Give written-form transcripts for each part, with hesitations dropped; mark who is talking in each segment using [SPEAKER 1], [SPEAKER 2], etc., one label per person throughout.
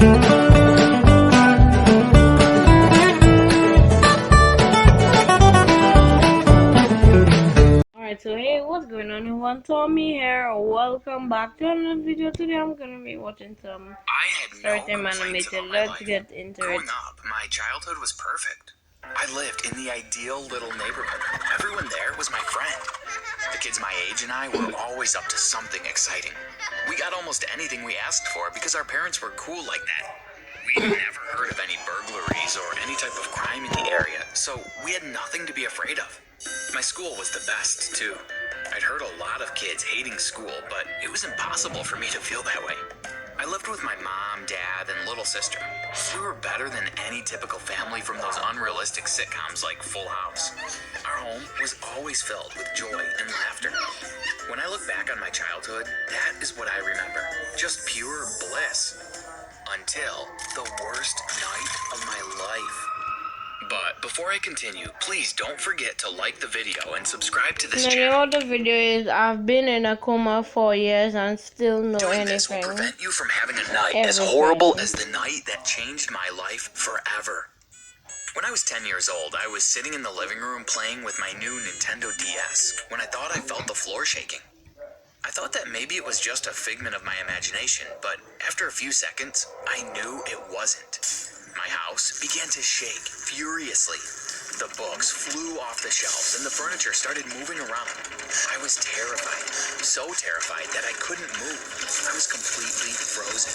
[SPEAKER 1] So hey, what's going on everyone? Tommy here. Welcome back to another video. Today I'm gonna be watching some Storytime animated. Let's get into it.
[SPEAKER 2] Growing up, my childhood was perfect. I lived in the ideal little neighborhood. Everyone there was my friend. The kids my age and I were always up to something exciting. We got almost anything we asked for because our parents were cool like that. We'd never heard of any burglaries or any type of crime in the area, so we had nothing to be afraid of. My school was the best, too. I'd heard a lot of kids hating school, but it was impossible for me to feel that way. I lived with my mom, dad, and little sister. We were better than any typical family from those unrealistic sitcoms like Full House. Our home was always filled with joy and laughter. When I look back on my childhood, that is what I remember. Just pure bliss. Until the worst night of my life. But before I continue, please don't forget to like the video and subscribe to this channel.
[SPEAKER 1] The video is I've been in a coma for years and still know
[SPEAKER 2] Doing
[SPEAKER 1] anything.
[SPEAKER 2] this will prevent you from having a night as horrible as the night that changed my life forever. When I was 10 years old, I was sitting in the living room playing with my new Nintendo DS when I thought I felt the floor shaking. I thought that maybe it was just a figment of my imagination, but after a few seconds, I knew it wasn't. My house began to shake furiously. The books flew off the shelves and the furniture started moving around. I was terrified, so terrified that I couldn't move. I was completely frozen.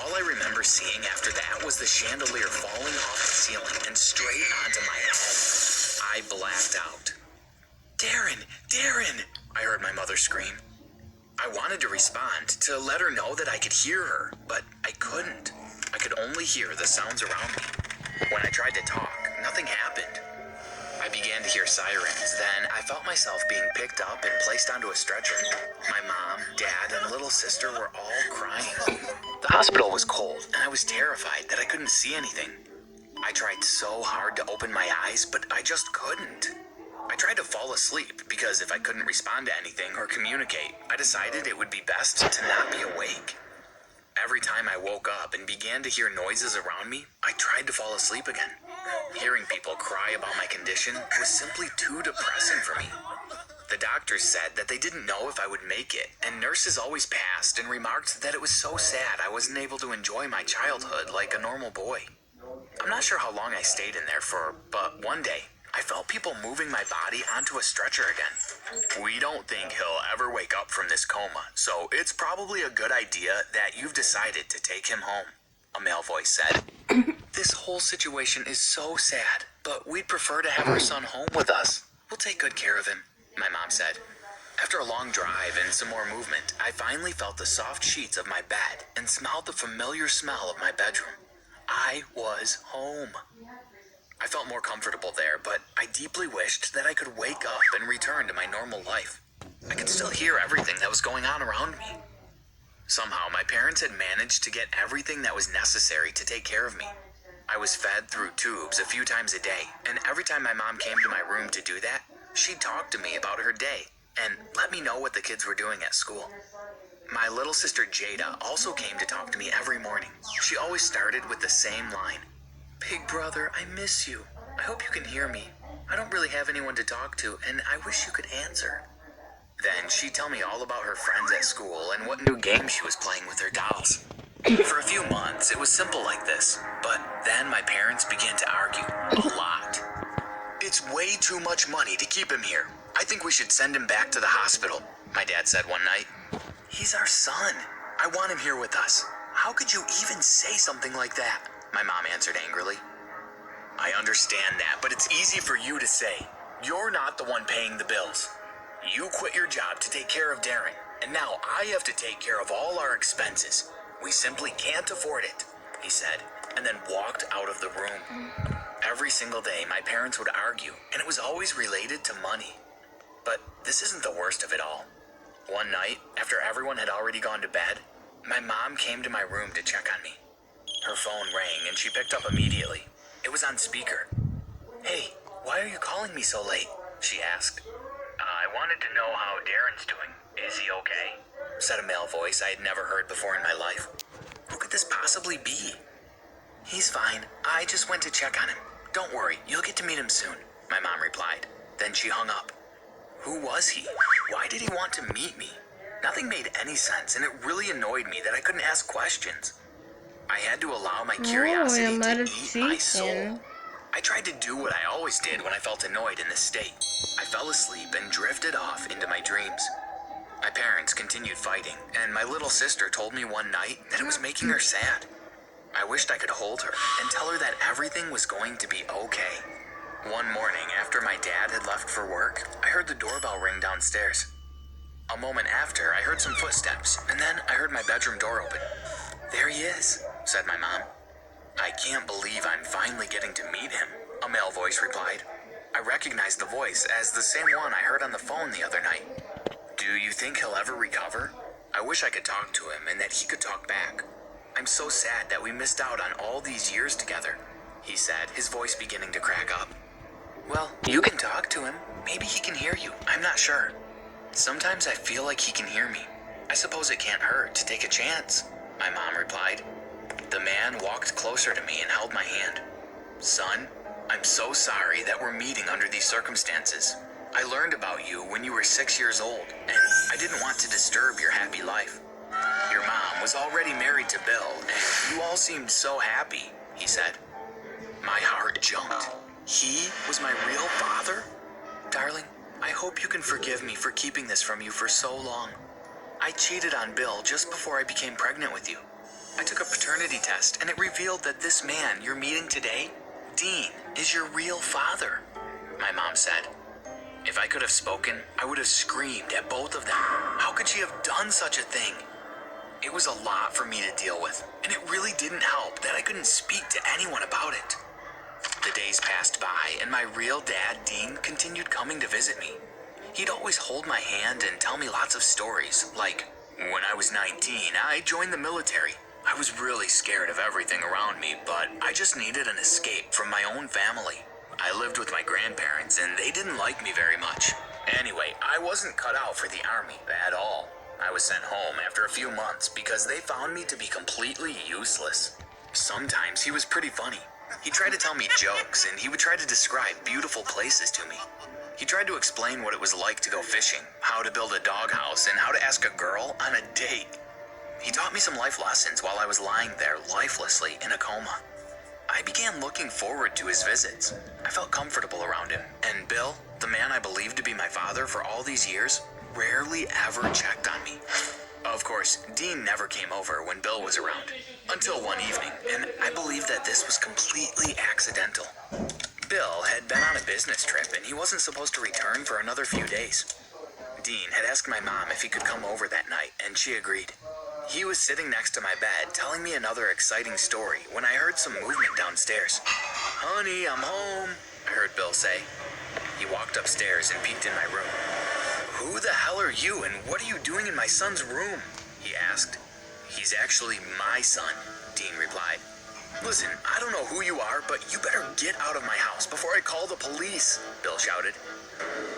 [SPEAKER 2] All I remember seeing after that was the chandelier falling off the ceiling and straight onto my head. I blacked out. "Darren! Darren!" I heard my mother scream. I wanted to respond, to let her know that I could hear her, but I couldn't. I could only hear the sounds around me. When I tried to talk, nothing happened. I began to hear sirens, then I felt myself being picked up and placed onto a stretcher. My mom, dad, and little sister were all crying. The hospital was cold, and I was terrified that I couldn't see anything. I tried so hard to open my eyes, but I just couldn't. I tried to fall asleep because if I couldn't respond to anything or communicate, I decided it would be best to not be awake. Every time I woke up and began to hear noises around me, I tried to fall asleep again. Hearing people cry about my condition was simply too depressing for me. The doctors said that they didn't know if I would make it, and nurses always passed and remarked that it was so sad I wasn't able to enjoy my childhood like a normal boy. I'm not sure how long I stayed in there for, but one day, I felt people moving my body onto a stretcher again. "We don't think he'll ever wake up from this coma, so it's probably a good idea that you've decided to take him home," a male voice said. "This whole situation is so sad, but we'd prefer to have our son home with us. We'll take good care of him," my mom said. After a long drive and some more movement, I finally felt the soft sheets of my bed and smelled the familiar smell of my bedroom. I was home. I felt more comfortable there, but I deeply wished that I could wake up and return to my normal life. I could still hear everything that was going on around me. Somehow, my parents had managed to get everything that was necessary to take care of me. I was fed through tubes a few times a day, and every time my mom came to my room to do that, she'd talk to me about her day and let me know what the kids were doing at school. My little sister Jada also came to talk to me every morning. She always started with the same line. "Big brother, I miss you. I hope you can hear me. I don't really have anyone to talk to, and I wish you could answer." Then she'd tell me all about her friends at school and what new games she was playing with her dolls. For a few months, it was simple like this, but then my parents began to argue a lot. "It's way too much money to keep him here. I think we should send him back to the hospital," my dad said one night. "He's our son. I want him here with us. How could you even say something like that?" my mom answered angrily. "I understand that, but it's easy for you to say. You're not the one paying the bills. You quit your job to take care of Darren, and now I have to take care of all our expenses. We simply can't afford it," he said, and then walked out of the room. Every single day, my parents would argue, and it was always related to money. But this isn't the worst of it all. One night, after everyone had already gone to bed, my mom came to my room to check on me. Her phone rang, and she picked up immediately. It was on speaker. "Hey, why are you calling me so late?" she asked. "I wanted to know how Darren's doing. Is he okay?" said a male voice I had never heard before in my life. Who could this possibly possibly be? He's fine. I just went to check on him. Don't worry, you'll get to meet him soon, my mom replied. Then she hung up. Who was he? Why did he want to meet me? Nothing made any sense, and it really annoyed me that I couldn't ask questions. I had to allow my curiosity to eat my soul. I tried to do what I always did when I felt annoyed in this state. I fell asleep and drifted off into my dreams. My parents continued fighting, and my little sister told me one night that it was making her sad. I wished I could hold her and tell her that everything was going to be okay. One morning, after my dad had left for work, I heard the doorbell ring downstairs. A moment after, I heard some footsteps, and then I heard my bedroom door open. There he is, said my mom. I can't believe I'm finally getting to meet him, a male voice replied. I recognized the voice as the same one I heard on the phone the other night. Do you think he'll ever recover? I wish I could talk to him and that he could talk back. I'm so sad that we missed out on all these years together, he said, his voice beginning to crack up. Well, you can talk to him. Maybe he can hear you. I'm not sure. Sometimes I feel like he can hear me. I suppose it can't hurt to take a chance, my mom replied. The man walked closer to me and held my hand. Son, I'm so sorry that we're meeting under these circumstances. I learned about you when you were 6 years old, and I didn't want to disturb your happy life. Your mom was already married to Bill, and you all seemed so happy, he said. My heart jumped. He was my real father? Darling, I hope you can forgive me for keeping this from you for so long. I cheated on Bill just before I became pregnant with you. I took a paternity test, and it revealed that this man you're meeting today, Dean, is your real father, my mom said. If I could have spoken, I would have screamed at both of them. How could she have done such a thing? It was a lot for me to deal with, and it really didn't help that I couldn't speak to anyone about it. The days passed by, and my real dad, Dean, continued coming to visit me. He'd always hold my hand and tell me lots of stories, like, when I was 19, I joined the military. I was really scared of everything around me, but I just needed an escape from my own family. I lived with my grandparents, and they didn't like me very much. Anyway, I wasn't cut out for the army at all. I was sent home after a few months because they found me to be completely useless. Sometimes he was pretty funny. He tried to tell me jokes, and he would try to describe beautiful places to me. He tried to explain what it was like to go fishing, how to build a doghouse, and how to ask a girl on a date. He taught me some life lessons while I was lying there lifelessly in a coma. I began looking forward to his visits. I felt comfortable around him, and Bill, the man I believed to be my father for all these years, rarely ever checked on me. Of course, Dean never came over when Bill was around, until one evening, and I believe that this was completely accidental. Bill had been on a business trip, and he wasn't supposed to return for another few days. Dean had asked my mom if he could come over that night, and she agreed. He was sitting next to my bed, telling me another exciting story, when I heard some movement downstairs. Honey, I'm home, I heard Bill say. He walked upstairs and peeked in my room. Who the hell are you, and what are you doing in my son's room? He asked. He's actually my son, Dean replied. Listen, I don't know who you are, but you better get out of my house before I call the police, Bill shouted.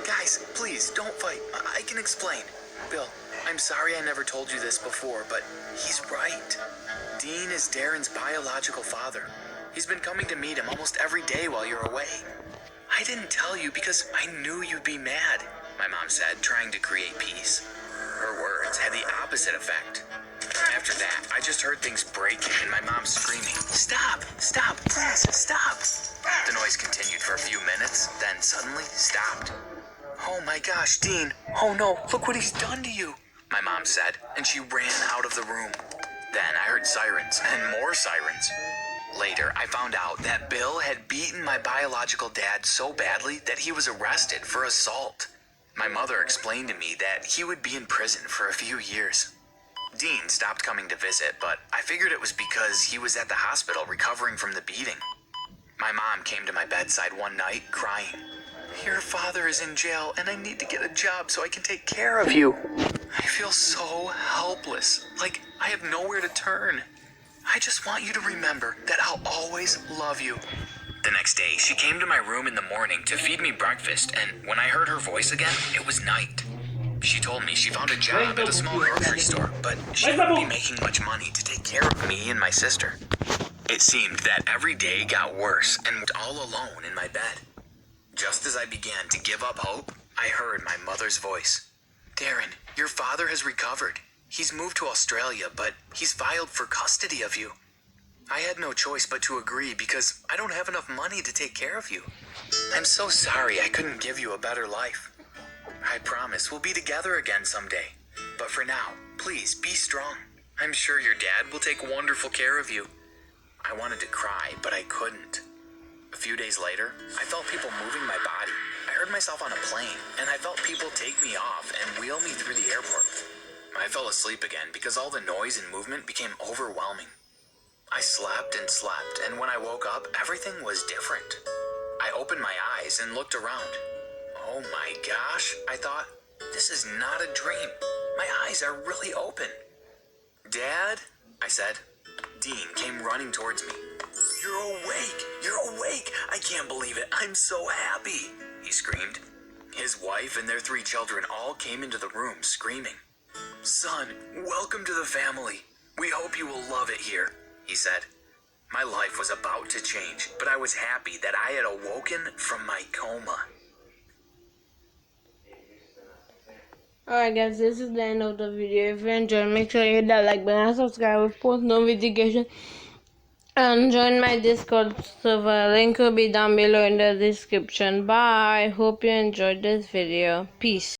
[SPEAKER 2] Guys, please, don't fight. I can explain. Bill, I'm sorry I never told you this before, but he's right. Dean is Darren's biological father. He's been coming to meet him almost every day while you're away. I didn't tell you because I knew you'd be mad, my mom said, trying to create peace. Her words had the opposite effect. After that, I just heard things breaking and my mom screaming, Stop! Stop! Please, stop! The noise continued for a few minutes, then suddenly stopped. Oh my gosh, Dean! Oh no, look what he's done to you! My mom said, and she ran out of the room. Then I heard sirens and more sirens. Later, I found out that Bill had beaten my biological dad so badly that he was arrested for assault. My mother explained to me that he would be in prison for a few years. Dean stopped coming to visit, but I figured it was because he was at the hospital recovering from the beating. My mom came to my bedside one night crying. Your father is in jail and I need to get a job so I can take care of you. I feel so helpless, like I have nowhere to turn. I just want you to remember that I'll always love you. The next day, she came to my room in the morning to feed me breakfast, and when I heard her voice again, it was night. She told me she found a job at a small grocery store, but she wouldn't be making much money to take care of me and my sister. It seemed that every day got worse and I was all alone in my bed. Just as I began to give up hope, I heard my mother's voice. Darren, your father has recovered. He's moved to Australia, but he's filed for custody of you. I had no choice but to agree because I don't have enough money to take care of you. I'm so sorry I couldn't give you a better life. I promise we'll be together again someday. But for now, please be strong. I'm sure your dad will take wonderful care of you. I wanted to cry, but I couldn't. A few days later, I felt people moving my body. I heard myself on a plane, and I felt people take me off and wheel me through the airport. I fell asleep again because all the noise and movement became overwhelming. I slept, and when I woke up, everything was different. I opened my eyes and looked around. Oh my gosh, I thought, this is not a dream. My eyes are really open. Dad, I said. Dean came running towards me. You're awake! You're awake! I can't believe it. I'm so happy! He screamed. His wife and their 3 children all came into the room screaming. Son, welcome to the family. We hope you will love it here, he said. My life was about to change, but I was happy that I had awoken from my coma.
[SPEAKER 1] Alright guys, this is the end of the video. If you enjoyed, make sure you hit that like button and subscribe with post notification. And join my Discord server. Link will be down below in the description. Bye. Hope you enjoyed this video. Peace.